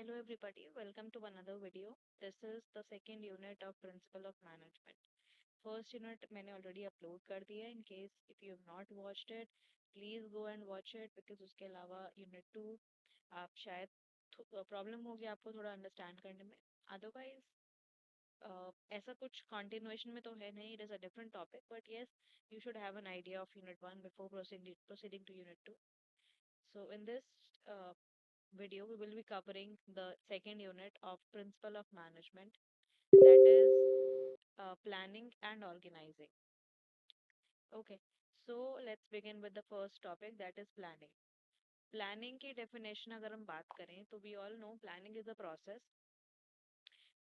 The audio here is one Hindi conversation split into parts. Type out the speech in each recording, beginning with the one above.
Hello everybody, welcome to another video. This is the second unit of Principle of Management. First unit मैंने already upload कर दिया है. In case if you have not watched it, please go and watch it because उसके अलावा unit 2 आप शायद प्रॉब्लम होगी आपको थोड़ा अंडरस्टैंड करने में. Otherwise ऐसा कुछ continuation में तो है नहीं. It is a different topic, but yes, you should have an idea of unit 1 before proceeding to unit 2. So in this uh, video, we will be covering the second unit of Principle of Management, that is planning and organizing. Okay, so let's begin with the first topic, that is planning. Planning की definition अगर हम बात करें तो we all know planning is a process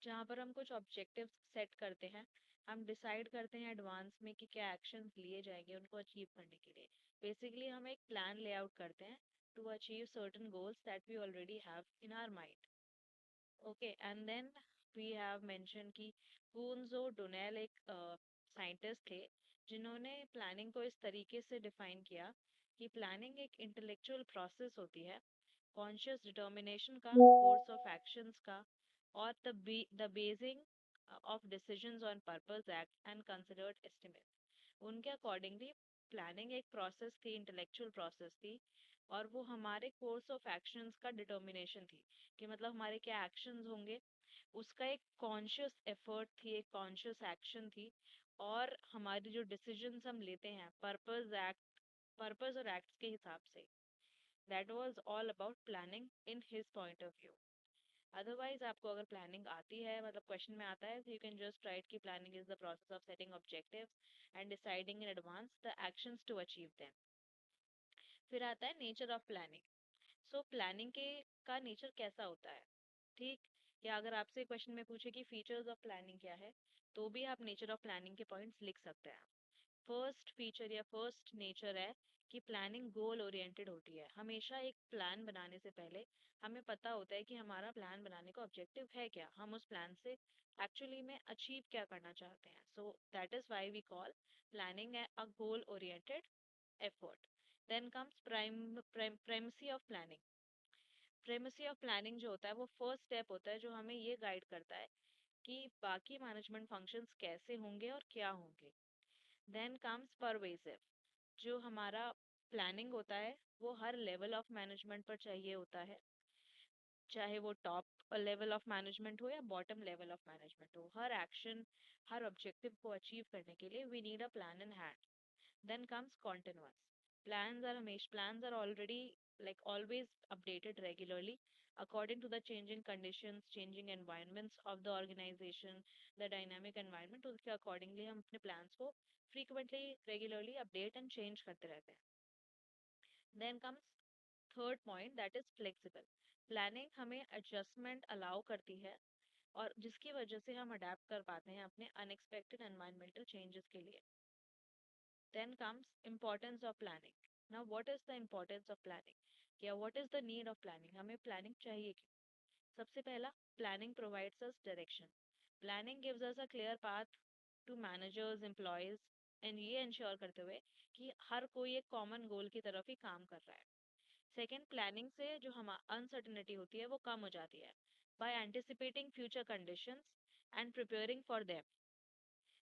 जहाँ पर हम कुछ ऑब्जेक्टिव्स सेट करते हैं. हम डिसाइड करते हैं एडवांस में कि क्या एक्शंस लिए जाएंगे उनको अचीव करने के लिए. बेसिकली हम एक प्लान लेआउट करते हैं to achieve certain goals that we already have in our mind. Okay and then we have mention कि कून्जो डोनेल एक साइंटिस्ट थे जिन्होंने प्लानिंग को इस तरीके से डिफाइन किया कि प्लानिंग एक इंटेलेक्चुअल प्रोसेस होती है कॉन्शियस डिटर्मिनेशन का, कोर्स ऑफ एक्शंस का, और the basin of decisions on purpose act and considered estimate. उनके अकॉर्डिंगली प्लानिंग एक प्रोसेस थी, इंटेलेक्चुअल प्रोसेस थी, और वो हमारे कोर्स ऑफ एक्शंस का डिटर्मिनेशन थी कि मतलब हमारे क्या एक्शंस होंगे, उसका एक कॉन्शियस एफर्ट थी, एक कॉन्शियस एक्शन थी. और हमारी जो डिसीजंस हम लेते हैं पर्पस और एक्ट्स के हिसाब से, that was all about planning in his point of view. Otherwise आपको अगर प्लानिंग आती है, मतलब क्वेश्चन में आता है, तो यू कैन जस्ट राइट कि planning is the process of setting objectives and deciding in advance the actions to achieve them. फिर आता है nature of planning. So planning के का नेचर कैसा होता है, ठीक. या अगर आपसे क्वेश्चन में पूछे कि फीचर्स ऑफ प्लानिंग क्या है, तो भी आप नेचर ऑफ प्लानिंग के पॉइंट्स लिख सकते हैं. फर्स्ट फीचर या फर्स्ट नेचर है कि प्लानिंग गोल ओरिएंटेड होती है. हमेशा एक प्लान बनाने से पहले हमें पता होता है कि हमारा प्लान बनाने का ऑब्जेक्टिव है क्या, हम उस प्लान से एक्चुअली में अचीव क्या करना चाहते हैं. So that is why we call planning a goal oriented effort. Then comes primacy of planning. Primacy of planning जो होता है वो फर्स्ट स्टेप होता है जो हमें ये गाइड करता है कि बाकी मैनेजमेंट फंक्शंस कैसे होंगे और क्या होंगे. Then comes pervasive. जो हमारा प्लानिंग होता है वो हर लेवल ऑफ मैनेजमेंट पर चाहिए होता है, चाहे वो टॉप लेवल ऑफ मैनेजमेंट हो या बॉटम लेवल ऑफ मैनेजमेंट हो. हर एक्शन, हर ऑब्जेक्टिव को अचीव करने के लिए we need a plan in hand. Then comes continuous. Plans are already like always updated regularly according to the changing conditions, changing environments of the organization, the dynamic environment. उसके accordingly हम अपने plans को frequently, regularly update and change करते रहते हैं. Then comes third point, that is flexible. Planning हमें adjustment allow करती है और जिसकी वजह से हम adapt कर पाते हैं अपने unexpected environmental changes के लिए. Then comes importance of planning. Now, what is the importance of planning? क्या what is the need of planning? हमें planning चाहिए क्यों? सबसे पहला, planning provides us direction. Planning gives us a clear path to managers, employees, and ये ensure करते हुए कि हर कोई एक common goal की तरफ ही काम कर रहा है. Second, planning से जो हम uncertainty होती है वो कम हो जाती है. By anticipating future conditions and preparing for them,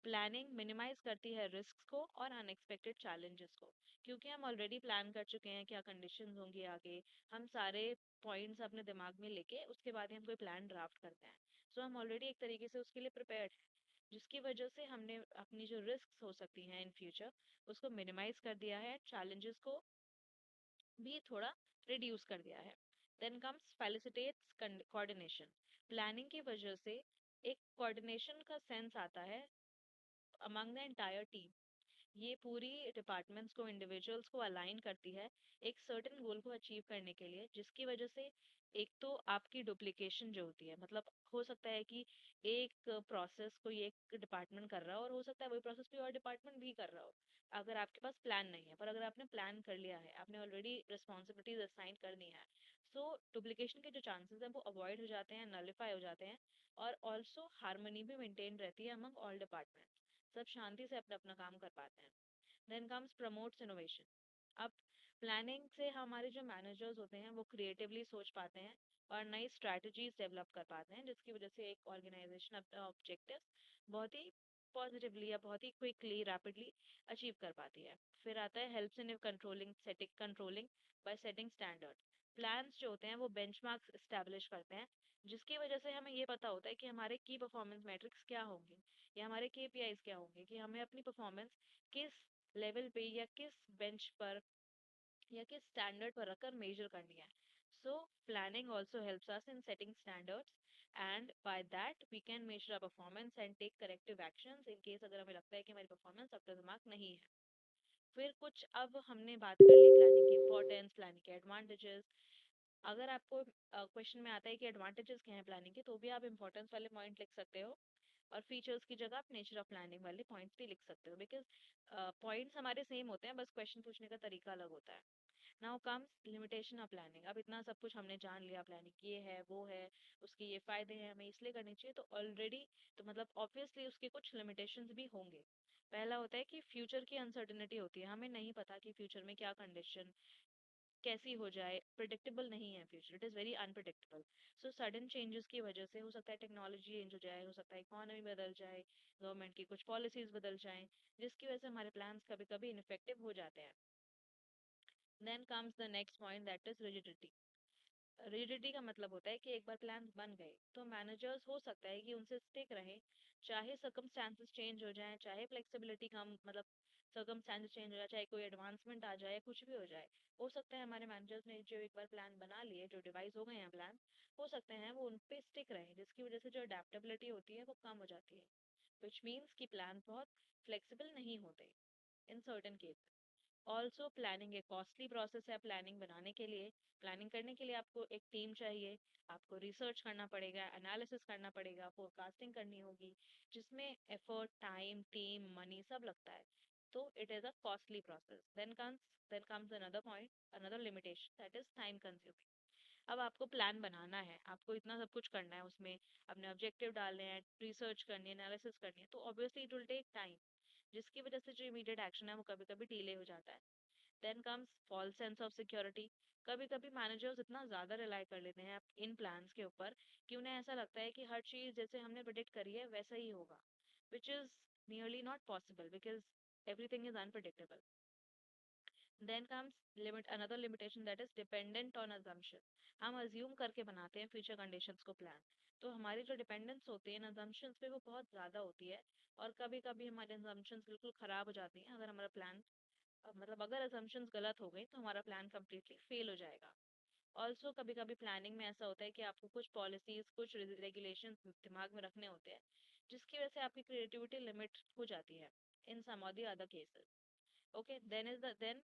planning minimise करती है रिस्क को और अनएक्सपेक्टेड चैलेंजेस को. क्योंकि हम ऑलरेडी प्लान कर चुके हैं क्या कंडीशंस होंगी आगे, हम सारे पॉइंट्स अपने दिमाग में लेके उसके बाद ही हम कोई प्लान ड्राफ्ट करते हैं. सो हम ऑलरेडी एक तरीके से उसके लिए प्रिपेयर्ड हैं, जिसकी वजह से हमने अपनी जो रिस्क हो सकती हैं इन फ्यूचर उसको मिनिमाइज कर दिया है, चैलेंजेस को भी थोड़ा रिड्यूस कर दिया है. Then comes facilitates coordination. Planning की वजह से एक कोऑर्डिनेशन का सेंस आता है among the entire team. ये पूरी डिपार्टमेंट्स को, इंडिविजुअल्स को अलाइन करती है एक सर्टेन गोल को अचीव करने के लिए, जिसकी वजह से एक तो आपकी डुप्लीकेशन जो होती है, मतलब हो सकता है कि एक प्रोसेस कोई एक डिपार्टमेंट कर रहा हो और हो सकता है वही प्रोसेस कोई और डिपार्टमेंट भी कर रहा हो अगर आपके पास प्लान नहीं है. पर अगर आपने प्लान कर लिया है, आपने ऑलरेडी रिस्पॉन्सिबिलिटीज असाइन कर दी है, सो डुप्लीकेशन के जो चांसेस हैं वो अवॉइड हो जाते हैं, नलिफाई हो जाते हैं. और ऑल्सो हारमोनी भी मेंटेन रहती है अमंग ऑल डिपार्टमेंट. सब शांति से अपना अपना काम कर पाते हैं. Then comes promotes innovation. अब प्लानिंग से हमारे जो मैनेजर्स होते हैं वो क्रिएटिवली सोच पाते हैं, और नई स्ट्रैटेजीज डेवलप कर पाते हैं, जिसकी वजह से एक ऑर्गेनाइजेशन अपना ऑब्जेक्टिव बहुत ही पॉजिटिवली या बहुत ही क्विकली रैपिडली अचीव कर पाती है। फिर आता है helps in controlling setting controlling bye setting standard. Plans जो होते हैं वो बेंचमार्क्स एस्टैब्लिश करते हैं, जिसकी वजह से हमें ये पता होता है कि हमारे की परफॉर्मेंस मैट्रिक्स क्या होंगे या हमारे केपीआईज क्या होंगे, कि हमें अपनी परफॉर्मेंस किस लेवल पे या किस बेंच पर या किस स्टैंडर्ड पर रखकर मेजर करनी है। So planning also helps us in setting standards, and by that we can measure our performance and take corrective actions in case अगर हमें लगता है कि हमारी performance up to the mark नहीं है। फिर कुछ अब हमने बात कर ली प्लानिंग की इंपॉर्टेंस, प्लानिंग के एडवांटेजेस। अगर आपको क्वेश्चन में आता है कि एडवांटेजेस क्या है प्लानिंग के, तो भी आप इंपॉर्टेंस वाले पॉइंट लिख सकते हो, और फीचर्स की जगह आप नेचर ऑफ प्लानिंग वाले पॉइंट्स भी लिख सकते हो, बिकॉज पॉइंट्स हमारे सेम होते हैं, बस क्वेश्चन पूछने का तरीका अलग होता है। Now comes limitation of planning. अब इतना सब कुछ हमने जान लिया, प्लानिंग ये है वो है, उसके ये फायदे हैं, हमें इसलिए करनी चाहिए, तो ऑलरेडी तो मतलब ऑब्वियसली उसके कुछ लिमिटेशंस भी होंगे। पहला होता है कि फ्यूचर की अनसर्टेनिटी होती है, हमें नहीं पता कि फ्यूचर में क्या कंडीशन कैसी हो जाए, प्रिडिक्टेबल नहीं है future, it is very unpredictable. So sudden changes की वजह से हो सकता है टेक्नोलॉजी चेंज हो जाए, हो सकता है इकोनॉमी बदल जाए, गवर्नमेंट की कुछ पॉलिसीज बदल जाएं, जिसकी वजह से हमारे प्लान्स कभी कभी इनफेक्टिव हो जाते हैं। Then comes the next point, that is rigidity. Rigidity का मतलब होता है कि एक बार प्लान बन गए तो मैनेजर्स हो सकता है कि उनसे स्टिक रहे, चाहे सर्कमस्टांसेस चेंज हो जाए, चाहे फ्लेक्सिबिलिटी कम मतलब सर्कमस्टांसेस चेंज हो जाए, चाहे कोई एडवांसमेंट आ जाए, कुछ भी हो जाए। हो सकता है हमारे मैनेजर्स ने जो एक बार प्लान बना लिए, जो डिवाइस हो गए हैं प्लान, हो सकते हैं वो उन पे स्टिक रहे, जिसकी वजह से जो अडेप्टेबिलिटी होती है वो कम हो जाती है, विच मीन्स कि प्लान बहुत फ्लेक्सिबल नहीं होते in certain case. Also planning एक कॉस्टली प्रोसेस है। प्लानिंग बनाने के लिए, प्लानिंग करने के लिए आपको एक टीम चाहिए, आपको रिसर्च करना पड़ेगा, एनालिसिस करना पड़ेगा, फोरकास्टिंग करनी होगी, जिसमें एफर्ट, टाइम, टीम, मनी सब लगता है। तो it is a costly process. Then comes another point, another limitation, that is time consuming. अब आपको प्लान बनाना है, आपको इतना सब कुछ करना है, उसमें अपने ऑब्जेक्टिव डालने हैं, रिसर्च करनी है, एनालिसिस करनी है, तो obviously it will take time, जिसकी वजह से जो इमीडिएट एक्शन है वो कभी कभी डिले हो जाता है। Then comes false sense of security. कभी कभी मैनेजर्स इतना ज़्यादा रिलाई कर लेते हैं इन प्लान्स के ऊपर कि उन्हें ऐसा लगता है कि हर चीज़ जैसे हमने प्रिडिक्ट करी है वैसा ही होगा, which is nearly not possible because everything is unpredictable. Then comes limit another limitation, that is dependent on assumption. हम अज्यूम करके बनाते हैं फ्यूचर कंडीशंस को प्लान, तो हमारी जो डिपेंडेंस होती है इन अजम्पशंस पे वो बहुत ज़्यादा होती है, और कभी कभी हमारे अजम्पशंस बिल्कुल ख़राब हो जाती हैं अगर हमारा प्लान मतलब अगर असम्पशंस गलत हो गई तो हमारा प्लान कम्प्लीटली फेल हो जाएगा। ऑल्सो कभी कभी प्लानिंग में ऐसा होता है कि आपको कुछ पॉलिसीज, कुछ रेगुलेशन दिमाग में रखने होते हैं, जिसकी वजह से आपकी क्रिएटिविटी लिमिट हो जाती है इन सम और the other cases. Okay, then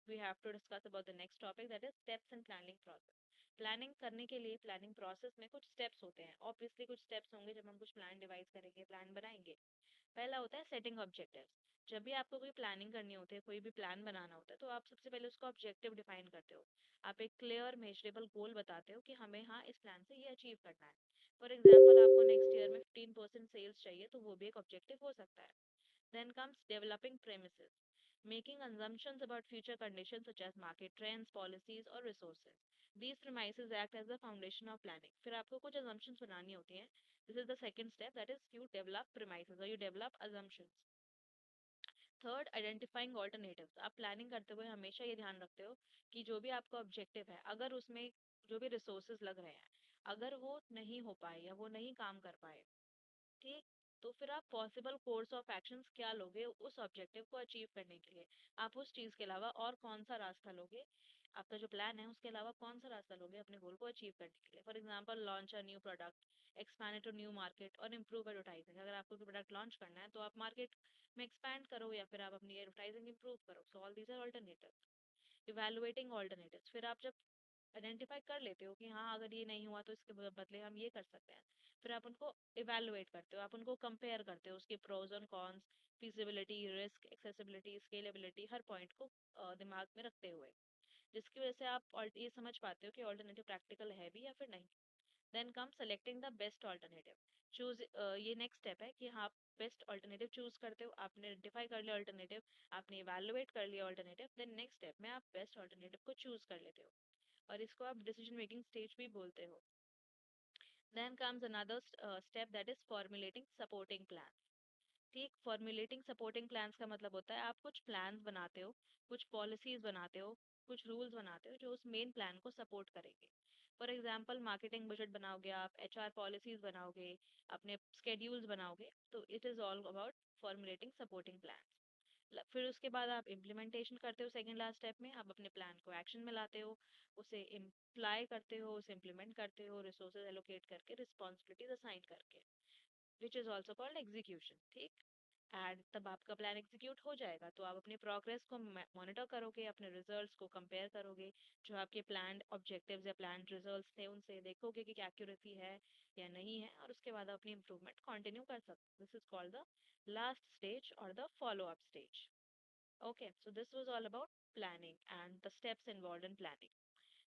we have to discuss about the next topic, that is steps in planning process. Planning करने के लिए प्लानिंग प्रोसेस में कुछ स्टेप्स होते हैं, ऑब्वियसली कुछ स्टेप्स होंगे जब हम कुछ प्लान डिवाइस करेंगे, प्लान बनाएंगे। पहला होता है सेटिंग ऑब्जेक्टिव्स। जब भी आपको कोई प्लानिंग करनी होती है, कोई भी प्लान बनाना होता है, तो आप सबसे पहले उसका ऑब्जेक्टिव डिफाइन करते हो। आप एक क्लियर मेजरेबल गोल बताते हो कि हमें हाँ इस प्लान से ये अचीव करना है। फॉर एग्जाम्पल आपको नेक्स्ट ईयर में 15% सेल्स चाहिए, तो वो भी एक ऑब्जेक्टिव हो सकता है। Then comes developing premises, making assumptions about future conditions such as market trends, policies, or resources. These premises act as the foundation of planning. फिर आपको कुछ assumptions बनानी होती हैं. This is the second step, that is you develop premises or you develop assumptions. Third, identifying alternatives. आप प्लानिंग करते हुए हमेशा ये ध्यान रखते हो कि जो भी आपका ऑब्जेक्टिव है, अगर उसमें जो भी रिसोर्सेज लग रहे हैं, अगर वो नहीं हो पाए या वो नहीं काम कर पाए, ठीक, तो फिर आप पॉसिबल कोर्स ऑफ एक्शंस क्या लोगे उस ऑब्जेक्टिव को अचीव करने के लिए। आप उस चीज के अलावा और कौन सा रास्ता लोगे, आपका जो प्लान है उसके अलावा कौन सा रास्ता लोगे अपने गोल को अचीव करने के लिए। For example launch a new product, expand to new market और इम्प्रूव एडवर्टाइजिंग। अगर आपको कोई प्रोडक्ट लॉन्च करना है तो आप मार्केट में एक्सपैंड करो या फिर आप अपनी एडवर्टाइजिंग इंप्रूव करो। So all these are alternatives. Evaluating alternatives, फिर आप जब आइडेंटिफाई कर लेते हो कि हाँ अगर ये नहीं हुआ तो इसके बदले हम ये कर सकते हैं, फिर आप उनको इवैल्यूएट करते हो, आप उनको कंपेयर करते हो, उसके प्रोज और cons, feasibility, risk, accessibility, scalability, हर पॉइंट को दिमाग में रखते हुए, जिसकी वजह से आप ये समझ पाते हो कि ऑल्टरनेटिव प्रैक्टिकल है भी या फिर नहीं। Then come selecting the best alternative. Choose, ये नेक्स्ट स्टेप है कि हाँ आप बेस्ट ऑल्टरनेटिव चूज करते हो, आपने आइडेंटिफाई कर लिया ऑल्टरनेटिव, आपने इवैल्यूएट कर लिया ऑल्टरनेटिव, देन नेक्स्ट स्टेप में आप बेस्ट ऑल्टरनेटिव को चूज कर लेते हो, और इसको आप डिसीजन मेकिंग स्टेज भी बोलते हो। Then comes another step, that is formulating supporting plans. ठीक, फॉर्मुलेटिंग सपोर्टिंग प्लान्स का मतलब होता है आप कुछ प्लान्स बनाते हो, कुछ पॉलिसीज बनाते हो, कुछ रूल्स बनाते हो जो उस मेन प्लान को सपोर्ट करेंगे। फॉर एग्जांपल मार्केटिंग बजट बनाओगे आप, एचआर पॉलिसीज बनाओगे, अपने स्केड्यूल्स बनाओगे, तो it is all about formulating supporting plans. फिर उसके बाद आप इम्प्लीमेंटेशन करते हो, सेकंड लास्ट स्टेप में आप अपने प्लान को एक्शन में लाते हो, उसे इम्प्लाई करते हो, उसे इम्प्लीमेंट करते हो, रिसोर्सेज एलोकेट करके, रिस्पॉन्सिबिलिटीज असाइन करके, which is also called execution. ठीक, एंड तब आपका प्लान एग्जीक्यूट हो जाएगा तो आप अपने प्रोग्रेस को मॉनिटर करोगे, अपने रिजल्ट्स को कंपेयर करोगे, जो आपके प्लान ऑब्जेक्टिव्स या प्लान रिजल्ट्स थे उनसे देखोगे कि क्या एक्यूरेसी है या नहीं है, और उसके बाद अपनी इंप्रूवमेंट कंटिन्यू कर सकते हो। This is called the last stage और the follow up stage. Okay, so this was all about planning and the steps involved in planning.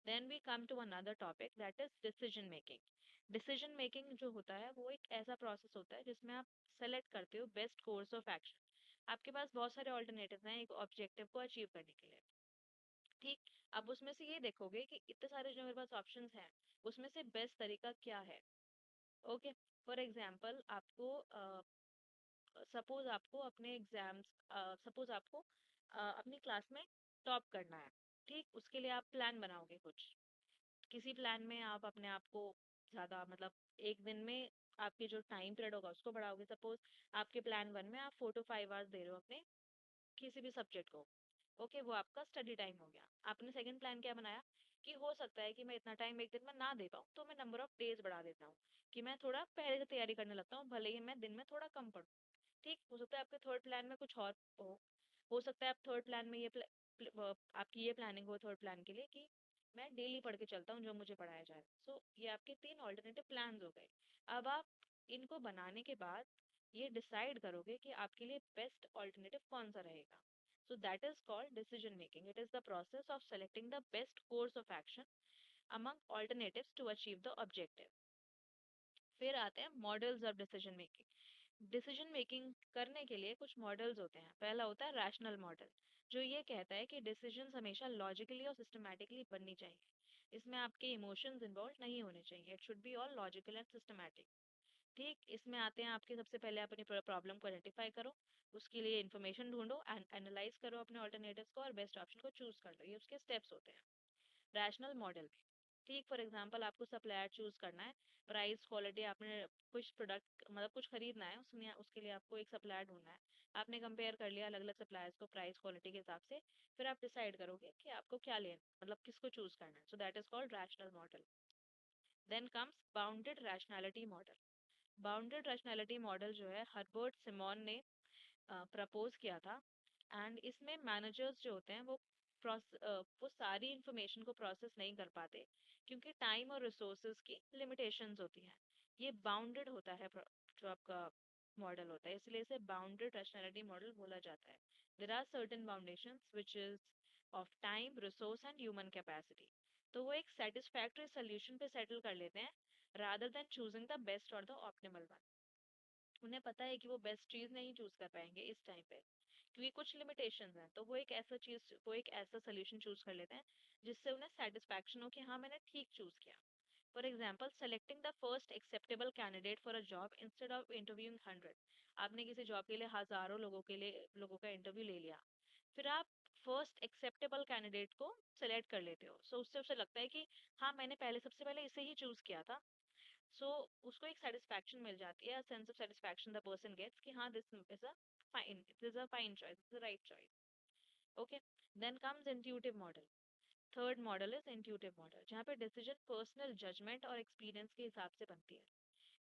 Then we come to another topic, that is decision making. Decision making जो होता है वो एक ऐसा प्रोसेस होता है जिसमें आप सेलेक्ट करते हो बेस्ट कोर्स ऑफ एक्शन। आपके पास बहुत सारे ऑल्टरनेटिव हैं एक ऑब्जेक्टिव को अचीव करने के लिए। ठीक, अब उसमें से ये देखोगे कि इतने सारे जो मेरे पास ऑप्शंस हैं उसमें से बेस्ट तरीका क्या है। ओके, फॉर एग्जांपल आपको सपोज आपको अपने एग्जाम्स, सपोज आपको अपनी क्लास में टॉप करना है। ठीक, उसके लिए आप प्लान बनाओगे कुछ, किसी प्लान में आप अपने आप को ज़्यादा मतलब एक दिन में आपके जो टाइम पीरियड होगा उसको बढ़ाओगे। सपोज आपके प्लान वन में आप 4 to 5 आवर्स दे रहे हो अपने किसी भी सब्जेक्ट को। ओके, वो आपका स्टडी टाइम हो गया। आपने सेकंड प्लान क्या बनाया कि हो सकता है कि मैं इतना टाइम एक दिन में ना दे पाऊँ, तो मैं नंबर ऑफ डेज बढ़ा देता हूँ, कि मैं थोड़ा पहले से तैयारी करने लगता हूँ, भले ही मैं दिन में थोड़ा कम पढूं। ठीक, हो सकता है आपके थर्ड प्लान में कुछ और हो सकता है आप थर्ड प्लान में आपकी ये प्लानिंग हो थर्ड प्लान के लिए कि मैं डेली पढ़ के चलता हूँ जो मुझे पढ़ाया जाए। सो ये आपके 3 ऑल्टरनेटिव प्लान्स हो गए। अब आप इनको बनाने के बाद ये डिसाइड करोगे कि आपके लिए बेस्ट ऑल्टरनेटिव कौन सा रहेगा। सो that is called decision making. It is the process of selecting the best course of action among alternatives to achieve the objective. फिर आते हैं models of decision making. Decision making करने के लिए कुछ मॉडल्स होते हैं। पहला होता है रैशनल मॉडल, जो ये कहता है कि डिसीजंस हमेशा लॉजिकली और सिस्टमैटिकली बननी चाहिए। इसमें आपके इमोशंस इन्वॉल्व नहीं होने चाहिए। It should be all logical and systematic. ठीक, इसमें आते हैं आपके सबसे पहले अपनी प्रॉब्लम को आइडेंटिफाई करो, उसके लिए इन्फॉर्मेशन ढूंढो एंड एनालाइज करो अपने ऑल्टरनेटिव्स को और बेस्ट ऑप्शन को चूज कर लो। ये उसके स्टेप्स होते हैं रैशनल मॉडल में। ठीक, फॉर एग्जांपल आपको सप्लायर चूज करना है, प्राइस क्वालिटी, आपने कुछ प्रोडक्ट मतलब कुछ खरीदना है, उसमें उसके लिए आपको एक सप्लायर ढूंढना है। आपने कंपेयर कर लिया अलग अलग सप्लायर्स को प्राइस क्वालिटी के हिसाब से, फिर आप डिसाइड करोगे कि आपको क्या लेना, मतलब किसको चूज करना है। So that is called rational model. Then comes bounded rationality model. Bounded rationality model जो है हर्बर्ट सिमोन ने प्रपोज किया था। एंड इसमें मैनेजर्स जो होते हैं वो सारी इंफॉर्मेशन को प्रोसेस नहीं कर पाते, क्योंकि टाइम और रिसोर्सेज की लिमिटेशंस होती हैं। ये बाउंडेड होता है जो आपका मॉडल होता है, इसलिए इसे बाउंडेड रैशनैलिटी मॉडल बोला जाता है। There are certain boundations which is of time, resource and human capacity. तो वो एक सेटिस्फैक्टरी सोल्यूशन पे सेटल कर लेते हैं rather than choosing the best और द ऑप्टिमल वन। उन्हें पता है कि वो बेस्ट चीज नहीं चूज कर पाएंगे इस टाइम पे, क्योंकि कुछ लिमिटेशंस हैं, तो वो एक ऐसा सोल्यूशन चूज कर लेते हैं जिससे उन्हें सेटिस्फैक्शन हो कि हाँ मैंने ठीक चूज किया। For example selecting the first acceptable candidate for a job instead of interviewing 100। आपने किसी जॉब के लिए हजारों लोगों का इंटरव्यू ले लिया, फिर आप फर्स्ट एक्सेप्टेबल कैंडिडेट को सेलेक्ट कर लेते हो। सो उससे उसे लगता है कि हाँ मैंने सबसे पहले इसे ही चूज किया था। सो उसको एक सेटिस्फैक्शन मिल जाती है, sense of satisfaction the person gets कि हाँ this is a fine choice, this is right choice. Okay, then comes intuitive model. Third model is intuitive model, जहाँ पे डिसीजन पर्सनल जजमेंट और एक्सपीरियंस के हिसाब से बनती है।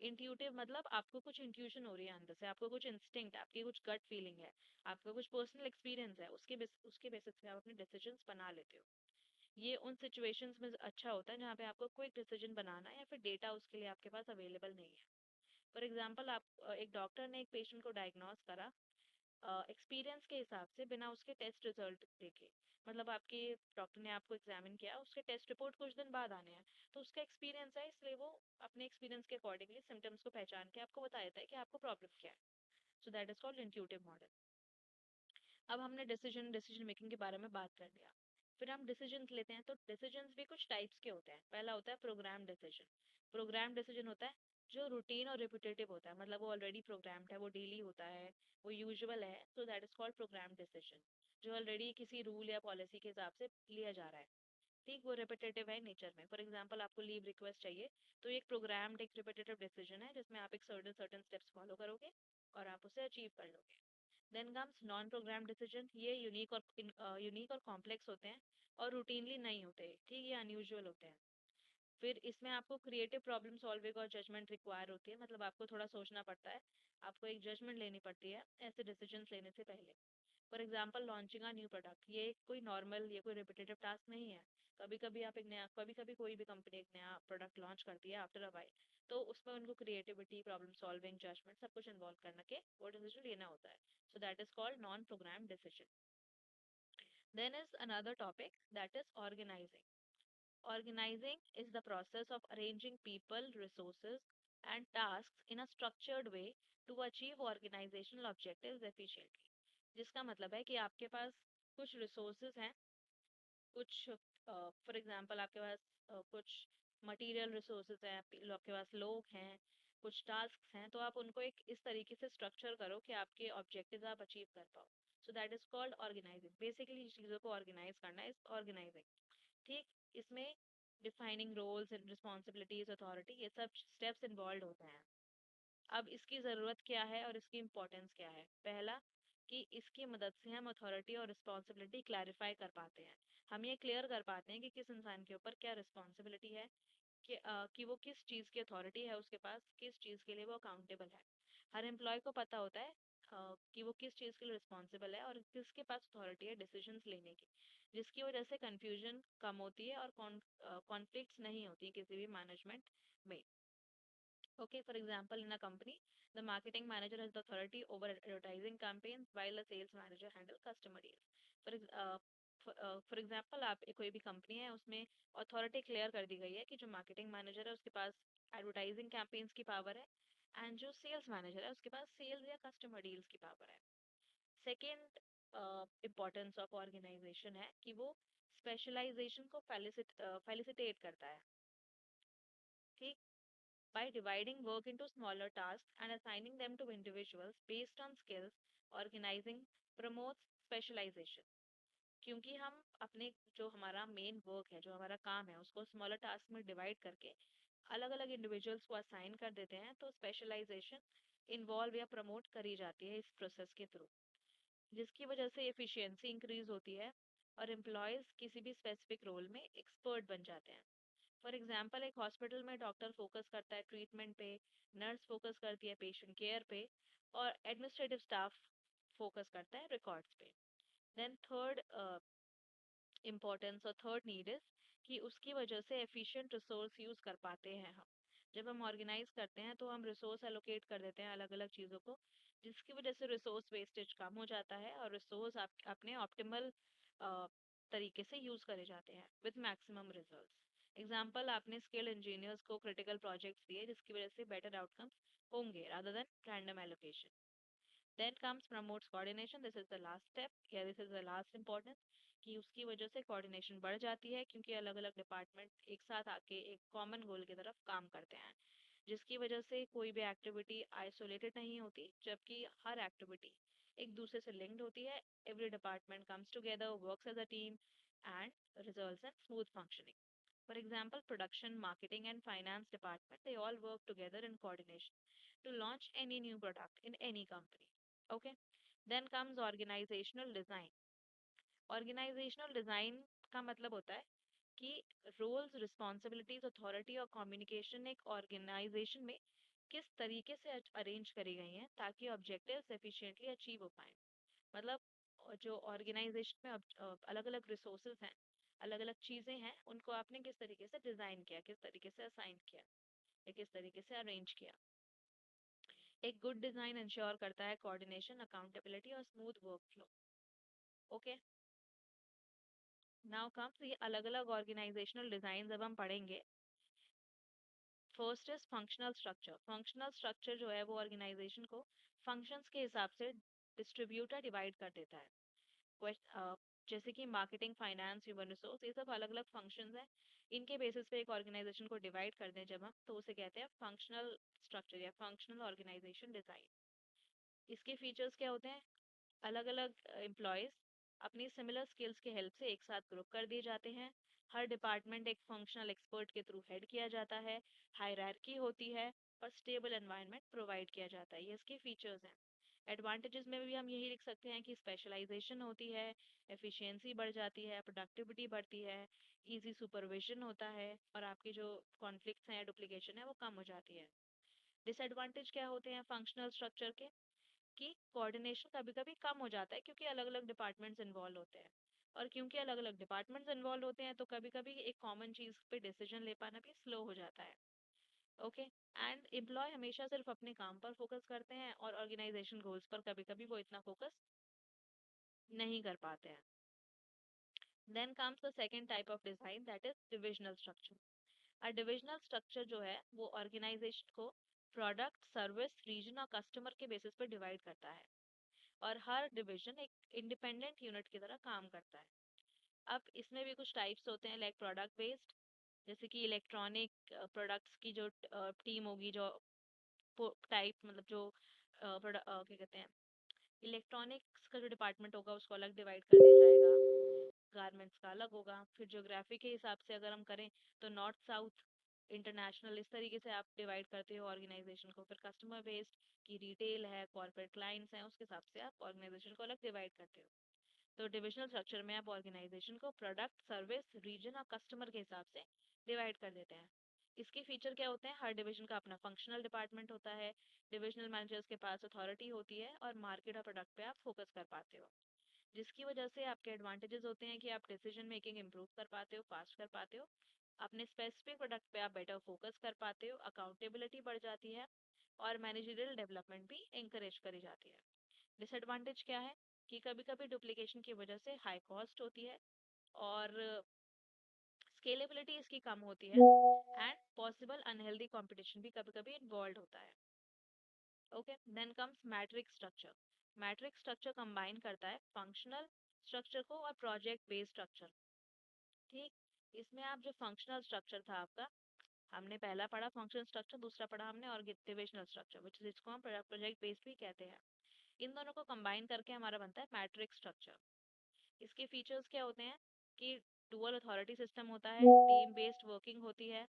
इंट्यूटिव मतलब आपको कुछ इंट्यूशन हो रही है अंदर से, आपको कुछ इंस्टिंक्ट, आपकी कुछ गट फीलिंग है, आपका कुछ पर्सनल एक्सपीरियंस है, उसके बेसिस पे आप अपने डिसीजंस बना लेते हो। ये उन सिचुएशंस में अच्छा होता है जहाँ पे आपको क्विक डिसीजन बनाना है या फिर डेटा उसके लिए आपके पास अवेलेबल नहीं है। फॉर एग्जांपल आप एक डॉक्टर ने एक पेशेंट को डायग्नोस करा एक्सपीरियंस के हिसाब से, बिना उसके टेस्ट रिजल्ट देखे। मतलब आपके डॉक्टर ने आपको एग्जामिन किया, उसके टेस्ट रिपोर्ट कुछ दिन बाद आने हैं, तो उसका एक्सपीरियंस है, इसलिए वो अपने एक्सपीरियंस के अकॉर्डिंगली सिम्टम्स को पहचान के आपको बता देता है कि आपको प्रॉब्लम क्या है। So that is called intuitive model. अब हमने डिसीजन डिसीजन मेकिंग के बारे में बात कर लिया। फिर हम डिसीजंस लेते हैं, तो डिसीजंस भी कुछ टाइप्स के होते हैं। पहला होता है प्रोग्राम डिसीजन। प्रोग्राम डिसीजन होता है जो रूटीन और रिपीटेटिव होता है, मतलब वो ऑलरेडी प्रोग्राम्ड है, वो डेली होता है, वो यूजुअल है, तो that is called programme decision, जो ऑलरेडी किसी रूल या पॉलिसी के हिसाब से लिया जा रहा है। ठीक, वो रिपीटेटिव है नेचर में। फॉर एग्जांपल आपको लीव रिक्वेस्ट चाहिए, तो ये एक प्रोग्राम्ड एक रिपीटेटिव डिसीजन है जिसमें आप एक सर्टेन सर्टेन स्टेप्स फॉलो करोगे और आप उसे अचीव कर लोगे। Then comes non program decision. ये यूनिक और कॉम्प्लेक्स होते हैं और रूटीनली नहीं होते। ठीक, ये अनयूजुअल होते हैं। फिर इसमें आपको क्रिएटिव प्रॉब्लम सॉल्विंग और जजमेंट रिक्वायर होती है, मतलब आपको थोड़ा सोचना पड़ता है, आपको एक जजमेंट लेनी पड़ती है ऐसे डिसीजंस लेने से पहले। For example launching a new product, ये कोई नॉर्मल, ये कोई रिपीटेटिव टास्क नहीं है। कभी कभी आप एक नया, कभी कभी कोई भी कंपनी एक नया प्रोडक्ट लॉन्च करती है आफ्टर अ वाइल, तो उसमें उनको क्रिएटिविटी, प्रॉब्लम सॉल्विंग, जजमेंट सब कुछ इन्वॉल्व करने के वो डिसीजन लेना होता है। So that is called non program decision. Then is another topic that is organizing. Organizing is the process of arranging people, resources, and tasks in a structured way to achieve organizational objectives efficiently. जिसका मतलब है कि आपके पास कुछ रिसोर्सेज हैं, कुछ फॉर एग्जांपल आपके पास कुछ मटेरियल रिसोर्सेज हैं, आपके पास लोग हैं, कुछ टास्क हैं, तो आप उनको एक इस तरीके से स्ट्रक्चर करो कि आपके ऑब्जेक्टिव्स आप अचीव कर पाओ। So that is called organizing. Basically चीज़ों को ऑर्गेनाइज करना इज ऑर्गेनाइजिंग। ठीक, इसमें defining roles and responsibilities, authority, ये सब स्टेप्स इन्वॉल्व होते हैं। अब इसकी ज़रूरत क्या है और इसकी इम्पोर्टेंस क्या है? पहला, कि इसकी मदद से हम अथॉरिटी और रिस्पॉन्सिबिलिटी क्लैरिफाई कर पाते हैं। हम ये क्लियर कर पाते हैं कि किस इंसान के ऊपर क्या रिस्पॉन्सिबिलिटी है, कि वो किस चीज़ की अथॉरिटी है उसके पास, किस चीज़ के लिए वो अकाउंटेबल है। हर एम्प्लॉय को पता होता है कि वो किस चीज़ के लिए रिस्पॉन्सिबल है और किसके पास अथॉरिटी है डिसीजंस लेने की, जिसकी वजह से कंफ्यूजन कम होती है और कॉन्फ्लिक्ट्स नहीं होती किसी भी मैनेजमेंट में। Okay, for example, in a company, the marketing manager has the authority over advertising campaigns while the sales manager handle customer deals. For ex- uh, for example, आप कोई भी कंपनी है उसमें अथॉरिटी क्लियर कर दी गई है कि जो मार्केटिंग मैनेजर है उसके पास एडवर्टाइजिंग कैंपेन्स की पावर है, एंड जो सेल्स मैनेजर है उसके पास सेल्स या कस्टमर डील्स की पावर है। सेकेंड इम्पोर्टेंस ऑफ ऑर्गेनाइजेशन है कि वो स्पेशलाइजेशन को फैसिलिटेट करता है। ठीक, by dividing work into smaller tasks and assigning them to individuals based on skills, organizing promotes specialization. क्योंकि हम अपने जो हमारा मेन वर्क है, जो हमारा काम है, उसको स्मॉलर टास्क में डिवाइड करके अलग अलग इंडिविजुअल्स को असाइन कर देते हैं, तो स्पेशलाइजेशन इन्वॉल्व या प्रमोट करी जाती है इस प्रोसेस के थ्रू, जिसकी वजह से एफिशिएंसी इंक्रीज होती है और एम्प्लॉयज किसी भी स्पेसिफिक रोल में एक्सपर्ट बन जाते हैं। फॉर एग्जाम्पल, एक हॉस्पिटल में डॉक्टर फोकस करता है ट्रीटमेंट पे, नर्स फोकस करती है पेशेंट केयर पे, और एडमिनिस्ट्रेटिव स्टाफ फोकस करता है रिकॉर्ड्स पे। देन थर्ड इम्पोर्टेंस और थर्ड नीड इज कि उसकी वजह से एफिशिएंट रिसोर्स यूज कर पाते हैं हम। जब हम ऑर्गेनाइज करते हैं तो हम रिसोर्स एलोकेट कर देते हैं अलग अलग चीज़ों को, जिसकी वजह से रिसोर्स वेस्टेज कम हो जाता है और रिसोर्स आप अपने ऑप्टिमल तरीके से यूज करे जाते हैं विद मैक्सिमम रिजल्ट्स। एग्जाम्पल, आपने स्किल्ड इंजीनियर्स को क्रिटिकल प्रोजेक्ट्स दिए जिसकी वजह से बेटर आउटकम्स होंगे rather than random allocation. Then comes promotes coordination. This is the last step. Yeah, this is the last important, कि उसकी वजह से कोऑर्डिनेशन बढ़ जाती है क्योंकि अलग अलग डिपार्टमेंट एक साथ आके एक कॉमन गोल की तरफ काम करते हैं, जिसकी वजह से कोई भी एक्टिविटी आइसोलेटेड नहीं होती, जबकि हर एक्टिविटी एक दूसरे से लिंक्ड होती है। Every department comes together, works as a team, and results in smooth functioning. For example, production, marketing, and finance department, they all work together in coordination to launch any new product in any company. Okay. Then comes organizational design. Organizational design का मतलब होता है कि रोल्स, रिस्पॉन्सिबिलिटीज, अथॉरिटी और कम्युनिकेशन एक ऑर्गेनाइजेशन में किस तरीके से अरेंज करी गई हैं ताकि ऑब्जेक्टिव्स एफिशिएंटली अचीव हो पाए। मतलब जो ऑर्गेनाइजेशन में अलग अलग रिसोर्सेज हैं, अलग अलग चीज़ें हैं, उनको आपने किस तरीके से डिज़ाइन किया, किस तरीके से असाइन किया या किस तरीके से अरेंज किया। एक गुड डिज़ाइन इंश्योर करता है कोऑर्डिनेशन, अकाउंटेबिलिटी और smooth work flow. Okay, now comes ये अलग अलग ऑर्गेनाइजेशनल डिज़ाइन जब हम पढ़ेंगे। First is functional structure. Functional structure जो है वो ऑर्गेनाइजेशन को फंक्शंस के हिसाब से डिस्ट्रीब्यूट या डिवाइड कर देता है। जैसे कि मार्केटिंग, फाइनेंस, ह्यूमन रिसोर्स, ये सब अलग अलग फंक्शंस हैं। इनके बेसिस पे एक ऑर्गेनाइजेशन को डिवाइड कर दें जब हम, तो उसे कहते हैं फंक्शनल स्ट्रक्चर या फंक्शनल ऑर्गेनाइजेशन डिजाइन। इसके फीचर्स क्या होते हैं? अलग अलग एम्प्लॉयज अपनी सिमिलर स्किल्स के हेल्प से एक साथ ग्रुप कर दिए जाते हैं। हर डिपार्टमेंट एक फंक्शनल एक्सपर्ट के थ्रू हेड किया जाता है। हायरार्की होती है और स्टेबल एनवायरनमेंट प्रोवाइड किया जाता है। ये इसके फीचर्स हैं। एडवांटेजेस में भी हम यही लिख सकते हैं कि स्पेशलाइजेशन होती है, एफिशिएंसी बढ़ जाती है, प्रोडक्टिविटी बढ़ती है, इजी सुपरविजन होता है, और आपकी जो कॉन्फ्लिक्ट्स हैं, डुप्लीकेशन है, वो कम हो जाती है। डिसएडवांटेज क्या होते हैं फंक्शनल स्ट्रक्चर के? कि कोऑर्डिनेशन कभी कभी कम हो जाता है क्योंकि अलग अलग डिपार्टमेंट्स इन्वॉल्व होते हैं। और क्योंकि अलग अलग डिपार्टमेंट्स इन्वॉल्व होते हैं तो कभी कभी एक कॉमन चीज पे डिसीजन ले पाना भी स्लो हो जाता है। ओके। एंड एम्प्लॉय हमेशा सिर्फ अपने काम पर फोकस करते हैं और ऑर्गेनाइजेशन गोल्स पर कभी कभी वो इतना फोकस नहीं कर पाते हैं। Then comes the second type of design, that is divisional structure. Divisional structure जो है वो ऑर्गेनाइजेशन को प्रोडक्ट, सर्विस, रीजन और कस्टमर के बेसिस पे डिवाइड करता है, और हर डिवीजन एक इंडिपेंडेंट यूनिट की तरह काम करता है। अब इसमें भी कुछ टाइप्स होते हैं, लाइक प्रोडक्ट बेस्ड, जैसे कि इलेक्ट्रॉनिक प्रोडक्ट्स की जो टीम होगी, जो टाइप मतलब जो क्या कहते हैं, इलेक्ट्रॉनिक्स का जो डिपार्टमेंट होगा उसको अलग डिवाइड कर दिया जाएगा। गारमेंट्स का अलग होगा। फिर ज्योग्राफी के हिसाब से अगर हम करें तो नॉर्थ, साउथ, इंटरनेशनल, इस तरीके से आप डिवाइड करते हो ऑर्गेनाइजेशन को। फिर कस्टमर बेस्ड की रिटेल है, कॉर्पोरेट क्लाइंट्स हैं, उसके हिसाब से आप ऑर्गेनाइजेशन को अलग डिवाइड करते हो। तो डिविजनल स्ट्रक्चर में आप ऑर्गेनाइजेशन को प्रोडक्ट, सर्विस, रीजन और कस्टमर के हिसाब से डिवाइड कर देते हैं। इसके फीचर क्या होते हैं? हर डिवीजन का अपना फंक्शनल डिपार्टमेंट होता है, डिविजनल मैनेजर्स के पास अथॉरिटी होती है, और मार्केट और प्रोडक्ट पे आप फोकस कर पाते हो, जिसकी वजह से आपके एडवांटेजेस होते हैं कि आप डिसीजन मेकिंग इंप्रूव कर पाते हो, फास्ट कर पाते हो, अपने स्पेसिफिक प्रोडक्ट पे आप बेटर फोकस कर पाते हो, अकाउंटेबिलिटी बढ़ जाती है, और मैनेजरियल डेवलपमेंट भी इंकरेज करी जाती है। डिसएडवांटेज क्या है? कि कभी कभी डुप्लीकेशन की वजह से हाई कॉस्ट होती है, और स्केलेबिलिटी इसकी कम होती है, एंड पॉसिबल अनहेल्दी कंपटीशन भी कभी कभी इन्वॉल्व होता है। Okay. Then comes matrix structure. Matrix structure combine करता है फंक्शनल स्ट्रक्चर को और प्रोजेक्ट बेस्ड स्ट्रक्चर। ठीक। इसमें आप जो फंक्शनल स्ट्रक्चर था आपका, हमने पहला पढ़ा फंक्शनल स्ट्रक्चर, दूसरा पढ़ा हमने ऑर्गेनाइजेशनल स्ट्रक्चर, विच जिसको हम प्रोजेक्ट बेस्ड भी कहते हैं। इन दोनों को कंबाइन करके हमारा बनता है मैट्रिक्स स्ट्रक्चर। इसके फीचर्स क्या होते हैं? कि डुअल अथॉरिटी सिस्टम होता है, टीम बेस्ड वर्किंग होती है,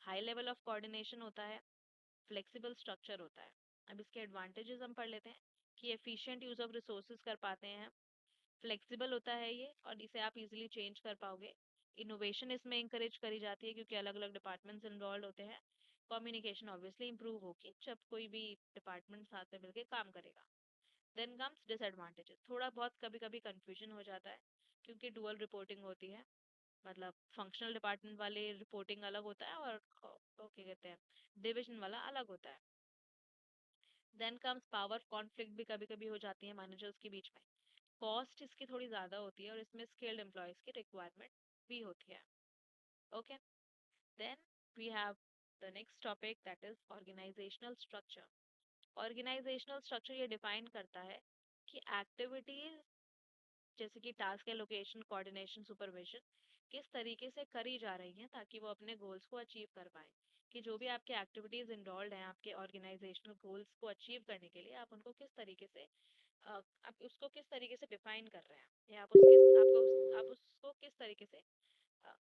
हाई लेवल ऑफ कोऑर्डिनेशन होता है, फ्लेक्सिबल स्ट्रक्चर होता है। अब इसके एडवांटेजेस हम पढ़ लेते हैं कि एफिशिएंट यूज ऑफ रिसोर्सेज कर पाते हैं, फ्लेक्सिबल होता है ये, और इसे आप इजीली चेंज कर पाओगे। इनोवेशन इसमें इंकरेज करी जाती है क्योंकि अलग अलग डिपार्टमेंट्स इन्वॉल्व होते हैं। कम्युनिकेशन ऑब्वियसली इंप्रूव होगी जब कोई भी डिपार्टमेंट साथ में मिलकर काम करेगा। Then comes disadvantages. थोड़ा बहुत कभी कभी कंफ्यूजन हो जाता है क्योंकि डुअल रिपोर्टिंग होती है, मतलब फंक्शनल डिपार्टमेंट वाले रिपोर्टिंग अलग होता है, और क्या कहते हैं, डिविजन वाला अलग होता है। देन कम्स पावर कॉन्फ्लिक्ट, भी कभी कभी हो जाती है मैनेजर्स के बीच में। कॉस्ट इसकी थोड़ी ज़्यादा होती है, और इसमें स्किल्ड एम्प्लॉयज़ की रिक्वायरमेंट भी होती है। Okay. Then we have the next topic, that is organizational structure. Organizational structure ये डिफाइन करता है कि एक्टिविटीज जैसे कि टास्क एलोकेशन, कोऑर्डिनेशन, सुपरविजन किस तरीके से करी जा रही हैं ताकि वो अपने गोल्स को अचीव कर पाए। कि जो भी आपके एक्टिविटीज इन्वॉल्व हैं आपके ऑर्गेनाइजेशनल गोल्स को अचीव करने के लिए, आप उनको किस तरीके से आप उसको किस तरीके से डिफाइन कर रहे हैं, या आप उसको किस तरीके से अ,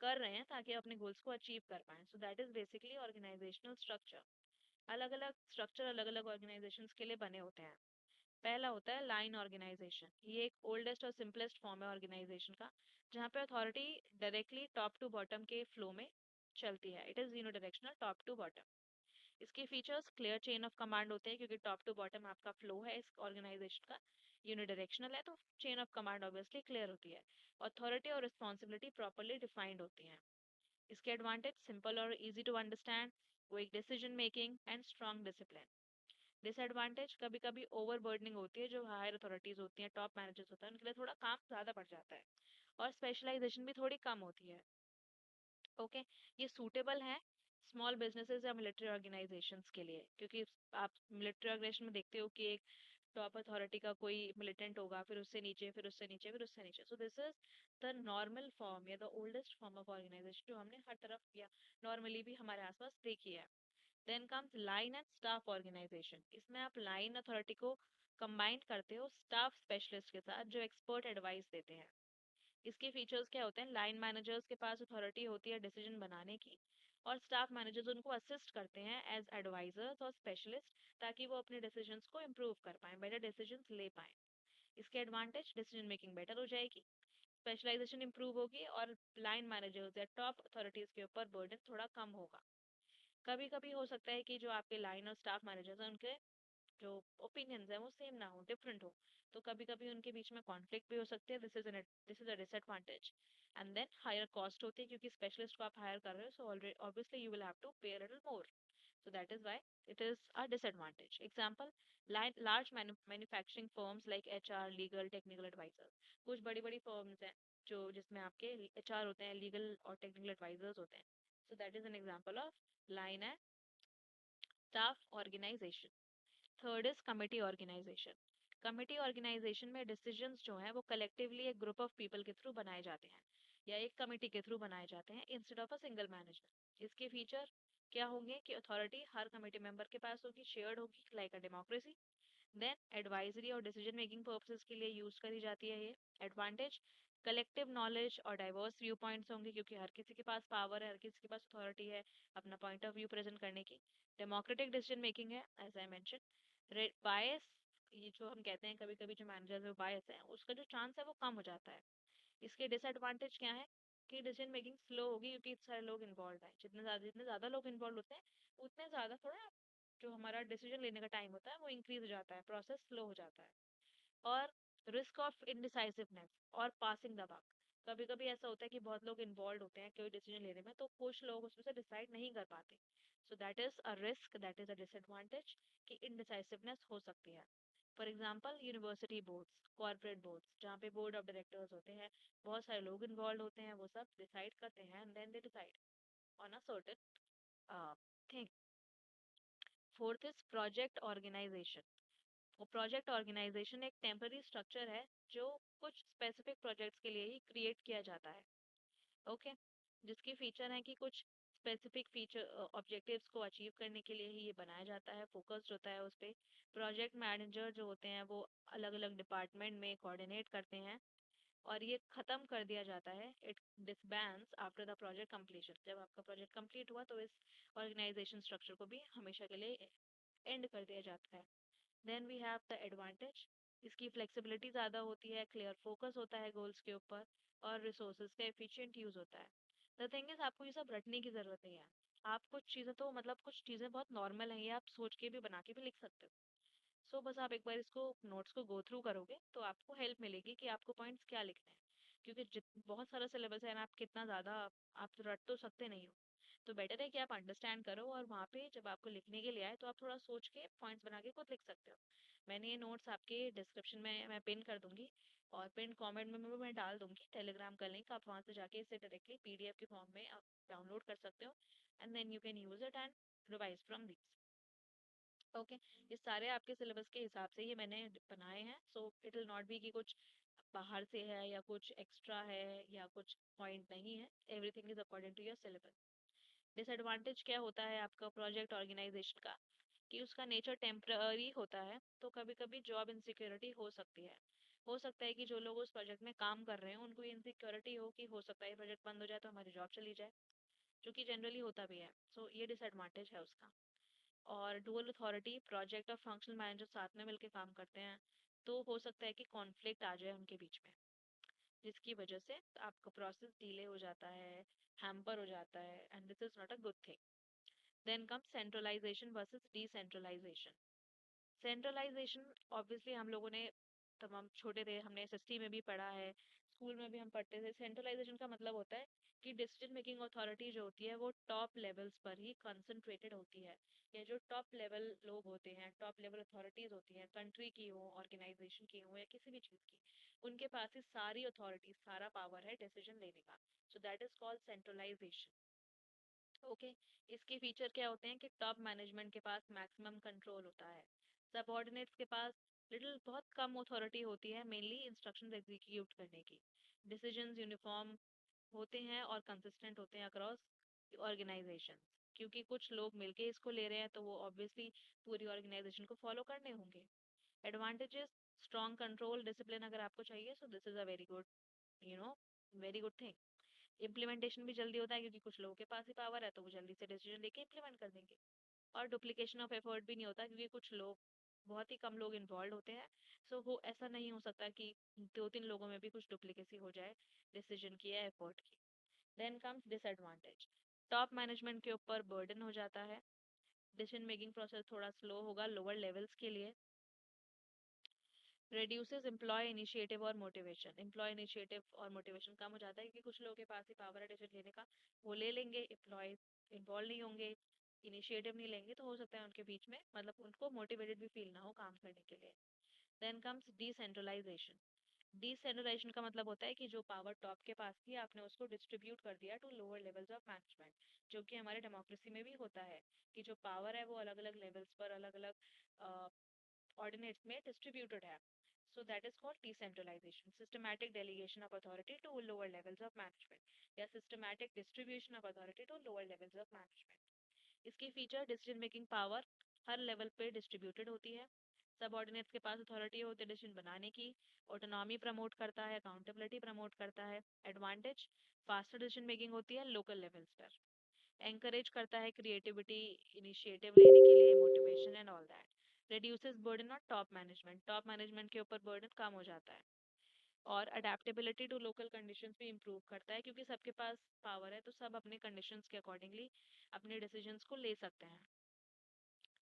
कर रहे हैं ताकि अपने गोल्स को अचीव कर पाएं। So that is basically organizational structure. अलग अलग स्ट्रक्चर अलग अलग ऑर्गेनाइजेशंस के लिए बने होते हैं। पहला होता है लाइन ऑर्गेनाइजेशन। ये एक ओल्डेस्ट और सिंपलेस्ट फॉर्म है ऑर्गेनाइजेशन का, जहाँ पे authority directly top to bottom के फ्लो में चलती है। It is unidirectional top to bottom. इसके features clear chain of command होते हैं क्योंकि टॉप टू बॉटम आपका फ्लो है इस ऑर्गेनाइजेशन का, यूनिडायरेक्शनल है, तो chain of command obviously clear होती है। अथॉरिटी और रिस्पॉन्सिबिलिटी प्रॉपरली डिफाइंड होती हैं। इसके एडवांटेज सिंपल और easy to understand, quick decision making and strong discipline. Disadvantage कभी कभी ओवर बर्डनिंग होती है, जो हायर अथॉरिटीज होती हैं, टॉप मैनेजर्स होता है, उनके लिए थोड़ा काम ज़्यादा बढ़ जाता है, और स्पेशलाइजेशन भी थोड़ी कम होती है। ओके। ये सूटेबल है स्मॉल बिजनेसेस या मिलिट्री ऑर्गेनाइजेशंस के लिए, क्योंकि आप मिलिट्री ऑर्गेनाइजेशन में देखते हो कि एक टॉप अथॉरिटी का कोई मिलिटेंट होगा, फिर उससे नीचे, फिर उससे नीचे, फिर उससे नीचे। So this is the normal form या the oldest form of organisation जो हमने हर तरफ या नॉर्मली भी हमारे आसपास देखी है। Then comes line and staff organization. इसमें आप लाइन अथॉरिटी को कंबाइन करते हो स्टाफ स्पेशलिस्ट के साथ जो एक्सपर्ट एडवाइस देते हैं। इसके फीचर्स क्या होते हैं? लाइन मैनेजर्स के पास अथॉरिटी होती है डिसीजन बनाने की, और स्टाफ मैनेजर्स उनको असिस्ट करते हैं एज एडवाइजर्स और स्पेशलिस्ट, ताकि वो अपने डिसीजंस को इम्प्रूव कर पाएं, बेटर डिसीजंस ले पाएं। इसके एडवांटेज, डिसीजन मेकिंग बेटर हो जाएगी, स्पेशलाइजेशन इंप्रूव होगी, और लाइन मैनेजर्स या टॉप अथॉरिटीज के ऊपर बर्डन थोड़ा कम होगा। कभी कभी हो सकता है कि जो आपके लाइन और स्टाफ मैनेजर्स हैं उनके जो ओपिनियंस है वो सेम ना हो, डिफरेंट हो, तो कभी कभी उनके बीच में कॉन्फ्लिक्ट भी हो सकते हैं। This is a disadvantage. And then higher cost होती है, क्योंकि स्पेशलिस्ट को आप हायर कर रहे हो, so already obviously you will have to pay a little more, so that is why it is a disadvantage. Example, large manufacturing firms like HR, legal, technical advisors. कुछ बड़ी बड़ी firms हैं जो जिसमें आपके HR होते हैं, legal और technical advisors होते हैं, so that is an example of line and staff organization. Third is committee organization. Committee organization में डिसीजंस जो हैं वो कलेक्टिवली एक ग्रुप ऑफ पीपल के थ्रू बनाए जाते हैं, या एक कमिटी के थ्रू बनाए जाते हैं, instead of a single management. इसके फीचर क्या होंगे कि अथॉरिटी हर कमिटी मेंबर के पास होगी, शेयर्ड होगी, like a democracy. Then advisory और डिसीजन मेकिंग पर्पसेस के लिए यूज करी जाती है ये। एडवांटेज, कलेक्टिव नॉलेज और डाइवर्स व्यू पॉइंट्स होंगे, क्योंकि हर किसी के पास पावर है, हर किसी के पास अथॉरिटी है अपना पॉइंट ऑफ व्यू प्रेजेंट करने की। डेमोक्रेटिक डिसीजन मेकिंग है, एज आई मेंशन। बायस, ये जो हम कहते हैं कभी कभी जो मैनेजर्स है बायस है, उसका जो चांस है वो कम हो जाता है। इसके डिसएडवांटेज क्या है कि डिसीजन मेकिंग स्लो होगी, क्योंकि इतने सारे लोग इन्वॉल्व हैं। जितने ज्यादा लोग इन्वॉल्व होते हैं उतने ज्यादा थोड़ा जो हमारा डिसीजन लेने का टाइम होता है वो इंक्रीज हो जाता है, प्रोसेस स्लो हो जाता है। और रिस्क ऑफ इनडिसाइसिवनेस और पासिंग द बक। कभी कभी ऐसा होता है कि बहुत लोग इन्वॉल्व होते हैं कोई डिसीजन लेने में, तो कुछ लोग उसमें से डिसाइड नहीं कर पाते। सो that is a risk, that is a disadvantage कि इनडिसाइसिवनेस हो सकती है। For example, university boards, corporate boards, जहाँ पे बोर्ड ऑफ डायरेक्टर्स होते हैं, बहुत सारे लोग इन्वॉल्व होते हैं, वो सब डिसाइड करते हैं and then they decide on a certain thing. Fourth is project organization. वो प्रोजेक्ट ऑर्गेनाइजेशन एक टेम्पररी स्ट्रक्चर है जो कुछ स्पेसिफिक प्रोजेक्ट्स के लिए ही क्रिएट किया जाता है। ओके, जिसकी फीचर है कि कुछ स्पेसिफिक फीचर ऑब्जेक्टिव्स को अचीव करने के लिए ही ये बनाया जाता है, फोकस्ड होता है उस पे। प्रोजेक्ट मैनेजर जो होते हैं वो अलग अलग डिपार्टमेंट में कोऑर्डिनेट करते हैं, और ये खत्म कर दिया जाता है, it disbands after the project completion. जब आपका प्रोजेक्ट कंप्लीट हुआ तो इस ऑर्गेनाइजेशन स्ट्रक्चर को भी हमेशा के लिए एंड कर दिया जाता है। Then we have the advantage, इसकी फ्लेक्सिबिलिटी ज़्यादा होती है, क्लियर फोकस होता है गोल्स के ऊपर, और रिसोर्सेज का एफिशिएंट यूज़ होता है। द थिंग इज, आपको ये सब रटने की ज़रूरत नहीं है। आप कुछ चीज़ें तो मतलब कुछ चीज़ें बहुत नॉर्मल हैं, ये आप सोच के भी बना के भी लिख सकते हो। सो बस आप एक बार इसको नोट्स को गो थ्रू करोगे तो आपको हेल्प मिलेगी कि आपको पॉइंट्स क्या लिखने हैं, क्योंकि बहुत सारा सिलेबस है ना, आप कितना ज़्यादा आप तो रट तो सकते नहीं हो। तो बेटर है कि आप अंडरस्टैंड करो, और वहाँ पे जब आपको लिखने के लिए आए तो आप थोड़ा सोच के पॉइंट्स बना के खुद लिख सकते हो। मैंने ये नोट्स आपके डिस्क्रिप्शन में मैं पिन कर दूंगी, और पिन कमेंट में मैं डाल दूंगी टेलीग्राम का लिंक, आप वहाँ से जाके इसे डायरेक्टली पीडीएफ के फॉर्म में आप डाउनलोड कर सकते हो, and then you can use it and revise from this. Okay, ये सारे आपके सिलेबस के हिसाब से ही मैंने बनाए हैं, so it will not be कि कुछ बाहर से है या कुछ एक्स्ट्रा है या कुछ पॉइंट नहीं है, everything is according to your syllabus. Disadvantage क्या होता है आपका प्रोजेक्ट ऑर्गेनाइजेशन का, कि उसका नेचर टेम्पररी होता है, तो कभी कभी जॉब इनसिक्योरिटी हो सकती है। हो सकता है कि जो लोग उस प्रोजेक्ट में काम कर रहे हैं उनको इनसिक्योरिटी हो कि हो सकता है प्रोजेक्ट बंद हो जाए तो हमारी जॉब चली जाए, जो कि जनरली होता भी है। सो ये डिसएडवांटेज है उसका। और डुअल अथॉरिटी, प्रोजेक्ट और फंक्शनल मैनेजर साथ में मिलकर काम करते हैं, तो हो सकता है कि कॉन्फ्लिक्ट आ जाए उनके बीच में, जिसकी वजह से आपका प्रोसेस डिले हो जाता है, हैम्पर हो जाता है, and this is not a good thing. Then come centralization versus decentralization. Centralization, obviously हम लोगों ने, तब हम छोटे थे हमने एसएसटी में भी पढ़ा है, स्कूल में भी हम पढ़ते थे। सेंट्रलाइजेशन का मतलब होता है कि डिसीजन मेकिंग अथॉरिटी जो होती है वो टॉप लेवल्स पर ही कंसंट्रेटेड होती है, या जो टॉप लेवल लोग होते हैं, टॉप लेवल अथॉरिटीज होती हैं, कंट्री की हो, ऑर्गेनाइजेशन की हो, या किसी भी चीज़ की, उनके पास ही सारी अथॉरिटी, सारा पावर है डिसीजन लेने का। So that is called centralization. Okay, इसके फीचर क्या होते हैं कि टॉप मैनेजमेंट के पास मैक्सिमम कंट्रोल होता है, सबऑर्डिनेट्स के पास लिटिल बहुत कम अथॉरिटी होती है मेनली इंस्ट्रक्शंस एग्जीक्यूट करने की। डिसीजंस यूनिफॉर्म होते हैं और कंसिस्टेंट होते हैं अक्रॉस ऑर्गेनाइजेशन, क्योंकि कुछ लोग मिलके इसको ले रहे हैं तो वो ऑब्वियसली पूरी ऑर्गेनाइजेशन को फॉलो करने होंगे। एडवांटेजेस, स्ट्रॉन्ग कंट्रोल डिसिप्लिन अगर आपको चाहिए, सो this is a very good, you know very good thing. Implementation भी जल्दी होता है क्योंकि कुछ लोगों के पास ही पावर है तो वो जल्दी से डिसीजन लेके इम्प्लीमेंट कर देंगे। और डुप्लीकेशन ऑफ एफर्ट भी नहीं होता क्योंकि कुछ लोग, बहुत ही कम लोग इन्वॉल्व होते हैं। सो वो ऐसा नहीं हो सकता कि दो तीन लोगों में भी कुछ डुप्लीकेसी हो जाए डिसीजन की या एफर्ट की। Then comes disadvantage, top management के ऊपर बर्डन हो जाता है। डिसीजन मेकिंग प्रोसेस थोड़ा स्लो होगा लोअर लेवल्स के लिए। reduces employee initiative और मोटिवेशन, एम्प्लॉय इनिशिएटिव और मोटिवेशन कम हो जाता है क्योंकि कुछ लोगों के पास ही पावर है डिसीजन लेने का, वो ले लेंगे, एम्प्लॉय इन्वॉल्व नहीं होंगे, इनिशिएटिव नहीं लेंगे, तो हो सकता है उनके बीच में मतलब उनको मोटिवेटेड भी फील ना हो काम करने के लिए। Then comes decentralisation. डिसेंट्रलाइजेशन का मतलब होता है कि जो पावर टॉप के पास थी आपने उसको डिस्ट्रीब्यूट कर दिया to lower levels of management, जो कि हमारे डेमोक्रेसी में भी होता है कि जो पावर है वो अलग अलग लेवल्स पर अलग अलग ऑर्डिनेट्स में डिस्ट्रीब्यूटेड है। So that is called decentralization, systematic delegation of authority to lower levels of management या systematic distribution of authority to lower levels of management. इसकी फीचर, डिसीजन मेकिंग पावर हर लेवल पे डिस्ट्रीब्यूटेड होती है, सबऑर्डिनेट्स के पास अथॉरिटी होती है डिसीजन बनाने की, ऑटोनॉमी प्रमोट करता है, अकाउंटेबिलिटी प्रमोट करता है। एडवांटेज, फास्टर डिसीजन मेकिंग होती है लोकल लेवल्स पर, एंकरेज करता है क्रिएटिविटी, इनिशिएटिव लेने के लिए, motivation and all that. Reduces burden on top management, top management के ऊपर बर्डन कम हो जाता है। और अडेप्टेबिलिटी टू लोकल कंडीशंस भी इम्प्रूव करता है क्योंकि सबके पास पावर है तो सब अपने कंडीशंस के अकॉर्डिंगली अपने डिसीजंस को ले सकते हैं।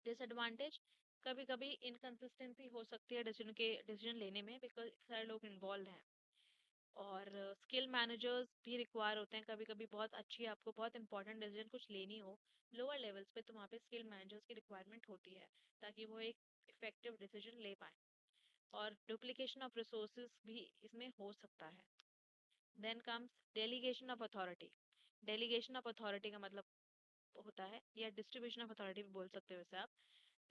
डिसएडवांटेज, कभी कभी इनकंसिस्टेंसी हो सकती है डिसीजन लेने में बिकॉज सारे लोग इन्वॉल्व हैं। और स्किल मैनेजर्स भी रिक्वायर होते हैं कभी कभी, बहुत अच्छी आपको बहुत इंपॉर्टेंट डिसीजन कुछ लेनी हो लोअर लेवल्स पे तो वहाँ पे स्किल मैनेजर्स की रिक्वायरमेंट होती है ताकि वो एक इफेक्टिव डिसीजन ले पाए। और डुप्लीकेशन ऑफ रिसोर्सेज भी इसमें हो सकता है। Then comes delegation of authority. Delegation of authority का मतलब होता है, या डिस्ट्रीब्यूशन ऑफ अथॉरिटी भी बोल सकते हो वैसे आप,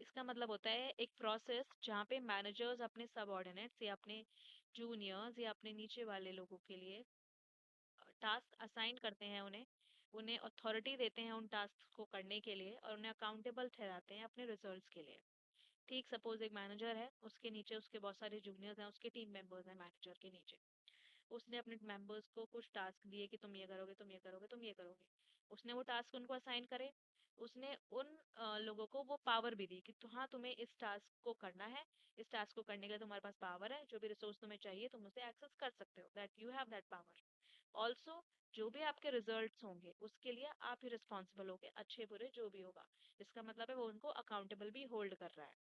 इसका मतलब होता है एक प्रोसेस जहाँ पे मैनेजर्स अपने सबऑर्डिनेट्स या अपने जूनियर्स या अपने नीचे वाले लोगों के लिए टास्क असाइन करते हैं, उन्हें उन्हें अथॉरिटी देते हैं उन टास्क को करने के लिए और उन्हें अकाउंटेबल ठहराते हैं अपने रिजल्ट्स के लिए। ठीक सपोज एक मैनेजर है, उसके नीचे उसके बहुत सारे जूनियर्स हैं, उसके टीम मेंबर्स हैं मैनेजर के नीचे। उसने अपने मेंबर्स को कुछ टास्क दिए कि तुम ये करोगे, तुम ये करोगे, तुम ये करोगे। उसने वो टास्क उनको असाइन करे। उसने उन लोगों को वो पावर भी दी कि तो हाँ तुम्हें इस टास्क को करना है, इस टास्क को करने के लिए तुम्हारे पास पावर है, जो भी रिसोर्स तुम्हें चाहिए तुम उसे एक्सेस कर सकते हो, that you have that power. Also जो भी आपके रिजल्ट्स होंगे उसके लिए आप ही रिस्पॉन्सिबल होगे, अच्छे बुरे जो भी होगा। इसका मतलब है वो उनको अकाउंटेबल भी होल्ड कर रहा है।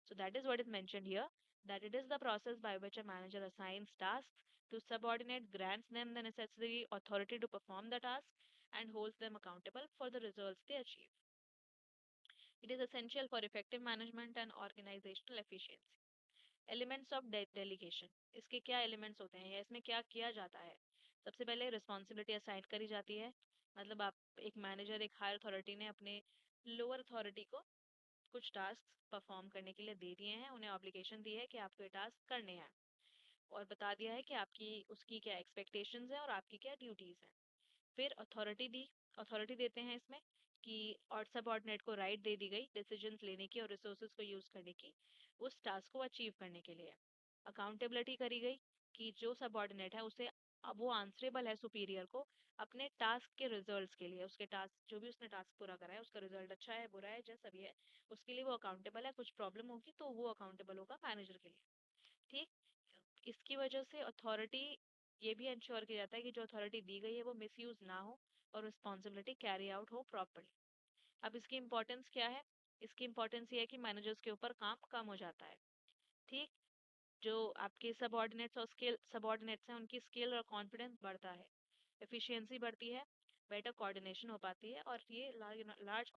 So that is what is mentioned here, that it is the process by which a manager assigns tasks to subordinate, grants them the necessary authority to perform the task, and holds them accountable for the results they achieve. It is essential for effective management and organizational efficiency. Elements of delegation, इसके क्या एलिमेंट्स होते हैं या इसमें क्या किया जाता है? सबसे पहले रिस्पॉन्सिबिलिटी असाइन करी जाती है, मतलब आप एक मैनेजर, एक हायर अथॉरिटी ने अपने लोअर अथॉरिटी को कुछ टास्क परफॉर्म करने के लिए दे दिए हैं, उन्हें ऑब्लिगेशन दी है कि आपको ये टास्क करने हैं और बता दिया है कि आपकी उसकी क्या एक्सपेक्टेशंस हैं और आपकी क्या ड्यूटीज हैं। फिर अथॉरिटी दी, अथॉरिटी देते हैं इसमें कि और सबऑर्डिनेट को राइट दे दी गई डिसीजंस लेने की और रिसोर्सेज को यूज करने की उस टास्क को अचीव करने के लिए। अकाउंटेबिलिटी करी गई कि जो सबऑर्डिनेट है उसे, अब वो आंसरेबल है सुपीरियर को अपने टास्क के रिजल्ट्स के लिए, उसके टास्क जो भी उसने टास्क पूरा करा है उसका रिजल्ट अच्छा है बुरा है जैसा भी है उसके लिए वो अकाउंटेबल है। कुछ प्रॉब्लम होगी तो वो अकाउंटेबल होगा मैनेजर के लिए। ठीक, इसकी वजह से अथॉरिटी, ये भी इंश्योर किया जाता है कि जो अथॉरिटी दी गई है वो मिसयूज ना हो और रिस्पॉन्सिबिलिटी कैरी आउट हो प्रॉपर्ली। अब इसकी इंपॉर्टेंस क्या है? इसकी इंपॉर्टेंस ये है कि मैनेजर्स के ऊपर काम कम हो जाता है। ठीक, जो आपके सबऑर्डिनेट्स और स्किल सबऑर्डिनेट्स हैं उनकी स्किल और कॉन्फिडेंस बढ़ता है, एफिशिएंसी बढ़ती है, बेटर कोऑर्डिनेशन हो पाती है और ये लार्ज